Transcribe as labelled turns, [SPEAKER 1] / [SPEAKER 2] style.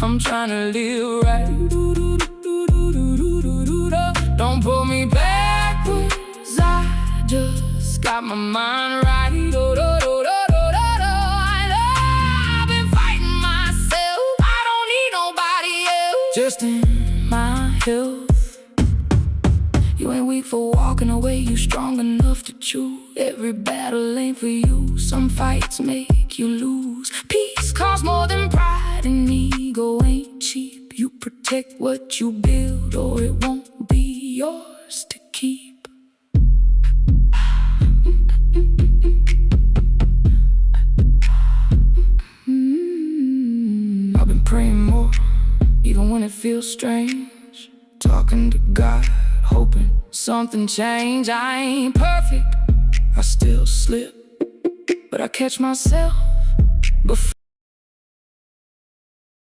[SPEAKER 1] I'm trying to live right. Don't pull me backwards, I just got my mind right. I've been fighting myself, I don't need nobody else. Just in my health. You ain't weak for walking away, you strong enough to choose. Every battle ain't for you, some fights make you lose. Peace costs more than pride, and ego ain't cheap. You protect what you build, or it won't be yours to keep. I've been praying more, even when it feels strange. Talking to God, hoping something change. I ain't perfect, I still slip, but I catch myself before